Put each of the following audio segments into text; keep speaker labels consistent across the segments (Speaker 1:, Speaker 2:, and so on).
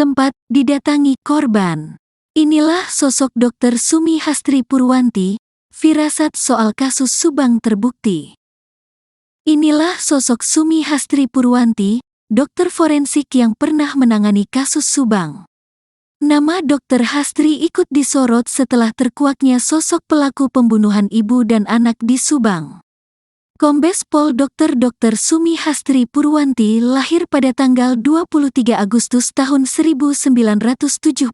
Speaker 1: sempat didatangi korban. Inilah sosok Dr. Sumi Hastri Purwanti, firasat soal kasus Subang terbukti. Inilah sosok Sumi Hastri Purwanti, dokter forensik yang pernah menangani kasus Subang. Nama Dr. Hastri ikut disorot setelah terkuaknya sosok pelaku pembunuhan ibu dan anak di Subang. Kombes Pol Dr. Sumi Hastri Purwanti lahir pada tanggal 23 Agustus tahun 1970.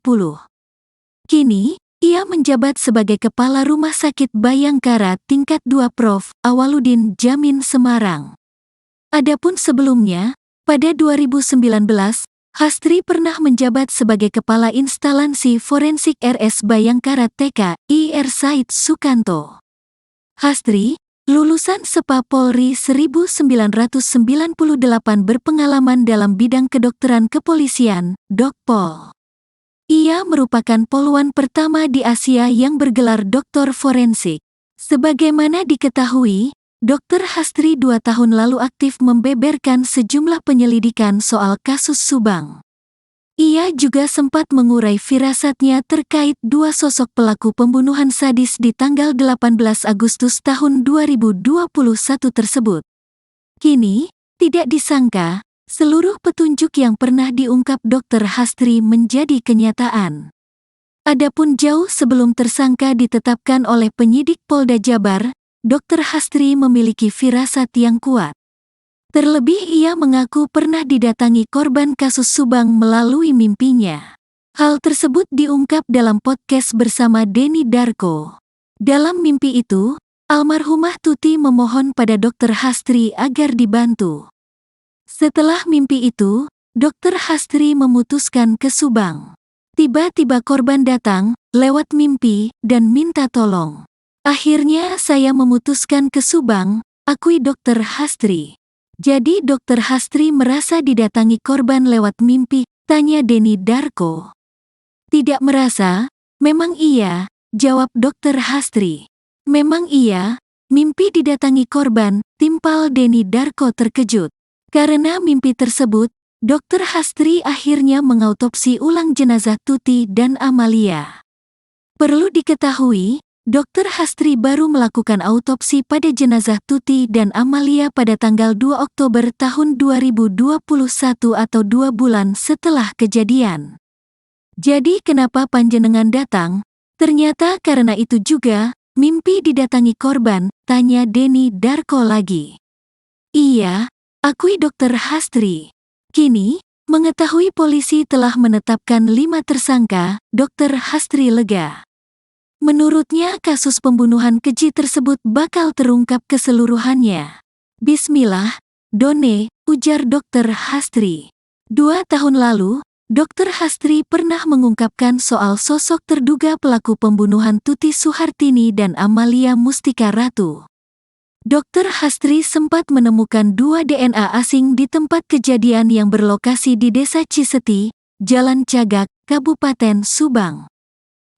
Speaker 1: Kini, ia menjabat sebagai Kepala Rumah Sakit Bayangkara Tingkat 2 Prof. Awaludin Jamin Semarang. Adapun sebelumnya, pada 2019, Hastri pernah menjabat sebagai Kepala Instalasi Forensik RS Bayangkara TK, IR Said Sukanto. Hastri, lulusan SEPA Polri 1998 berpengalaman dalam bidang kedokteran kepolisian, Dokpol. Ia merupakan poluan pertama di Asia yang bergelar doktor forensik. Sebagaimana diketahui, Dr. Hastri 2 tahun lalu aktif membeberkan sejumlah penyelidikan soal kasus Subang. Ia juga sempat mengurai firasatnya terkait dua sosok pelaku pembunuhan sadis di tanggal 18 Agustus tahun 2021 tersebut. Kini, tidak disangka, seluruh petunjuk yang pernah diungkap Dr. Hastri menjadi kenyataan. Adapun jauh sebelum tersangka ditetapkan oleh penyidik Polda Jabar, Dr. Hastri memiliki firasat yang kuat. Terlebih ia mengaku pernah didatangi korban kasus Subang melalui mimpinya. Hal tersebut diungkap dalam podcast bersama Denny Darko. Dalam mimpi itu, almarhumah Tuti memohon pada Dr. Hastri agar dibantu. Setelah mimpi itu, Dr. Hastri memutuskan ke Subang. Tiba-tiba korban datang, lewat mimpi, dan minta tolong. Akhirnya saya memutuskan ke Subang, akui Dr. Hastri. Jadi Dr. Hastri merasa didatangi korban lewat mimpi, tanya Denny Darko. Tidak merasa, memang iya, jawab Dr. Hastri. Memang iya, mimpi didatangi korban, timpal Denny Darko terkejut. Karena mimpi tersebut, Dr. Hastri akhirnya mengautopsi ulang jenazah Tuti dan Amalia. Perlu diketahui, Dr. Hastri baru melakukan autopsi pada jenazah Tuti dan Amalia pada tanggal 2 Oktober tahun 2021 atau 2 bulan setelah kejadian. Jadi kenapa panjenengan datang? Ternyata karena itu juga, mimpi didatangi korban, tanya Denny Darko lagi. Iya, akui Dr. Hastri. Kini, mengetahui polisi telah menetapkan 5 tersangka, Dr. Hastri lega. Menurutnya kasus pembunuhan keji tersebut bakal terungkap keseluruhannya. Bismillah, Done, ujar Dr. Hastri. 2 tahun lalu, Dr. Hastri pernah mengungkapkan soal sosok terduga pelaku pembunuhan Tuti Suhartini dan Amalia Mustika Ratu. Dr. Hastri sempat menemukan 2 DNA asing di tempat kejadian yang berlokasi di Desa Ciseti, Jalan Cagak, Kabupaten Subang.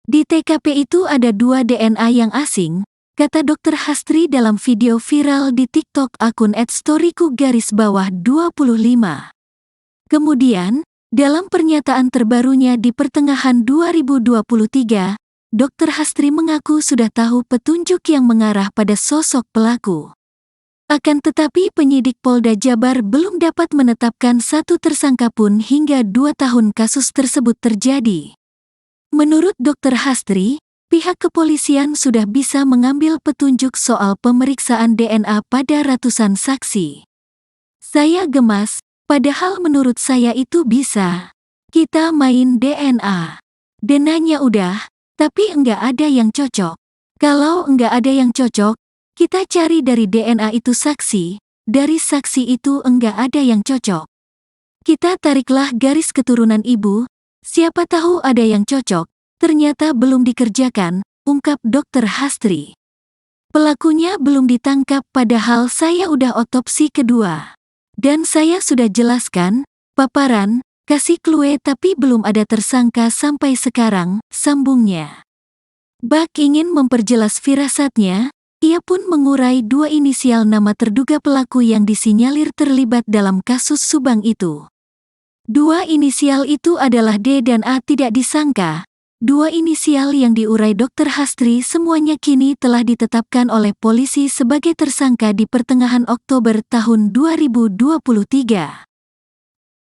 Speaker 1: Di TKP itu ada 2 DNA yang asing, kata Dr. Hastri dalam video viral di TikTok akun @storyku_25. Kemudian, dalam pernyataan terbarunya di pertengahan 2023, Dr. Hastri mengaku sudah tahu petunjuk yang mengarah pada sosok pelaku. Akan tetapi penyidik Polda Jabar belum dapat menetapkan 1 tersangka pun hingga 2 tahun kasus tersebut terjadi. Menurut Dr. Hastri, pihak kepolisian sudah bisa mengambil petunjuk soal pemeriksaan DNA pada ratusan saksi. Saya gemas, padahal menurut saya itu bisa. Kita main DNA. DNA-nya udah, tapi enggak ada yang cocok. Kalau enggak ada yang cocok, kita cari dari DNA itu saksi, dari saksi itu enggak ada yang cocok. Kita tariklah garis keturunan ibu, siapa tahu ada yang cocok, ternyata belum dikerjakan, ungkap Dr. Hastri. Pelakunya belum ditangkap padahal saya udah otopsi kedua. Dan saya sudah jelaskan, paparan, kasih clue tapi belum ada tersangka sampai sekarang, sambungnya. Bak ingin memperjelas firasatnya, ia pun mengurai 2 inisial nama terduga pelaku yang disinyalir terlibat dalam kasus Subang itu. Dua inisial itu adalah D dan A. Tidak disangka, dua inisial yang diurai Dr. Hastri semuanya kini telah ditetapkan oleh polisi sebagai tersangka di pertengahan Oktober tahun 2023.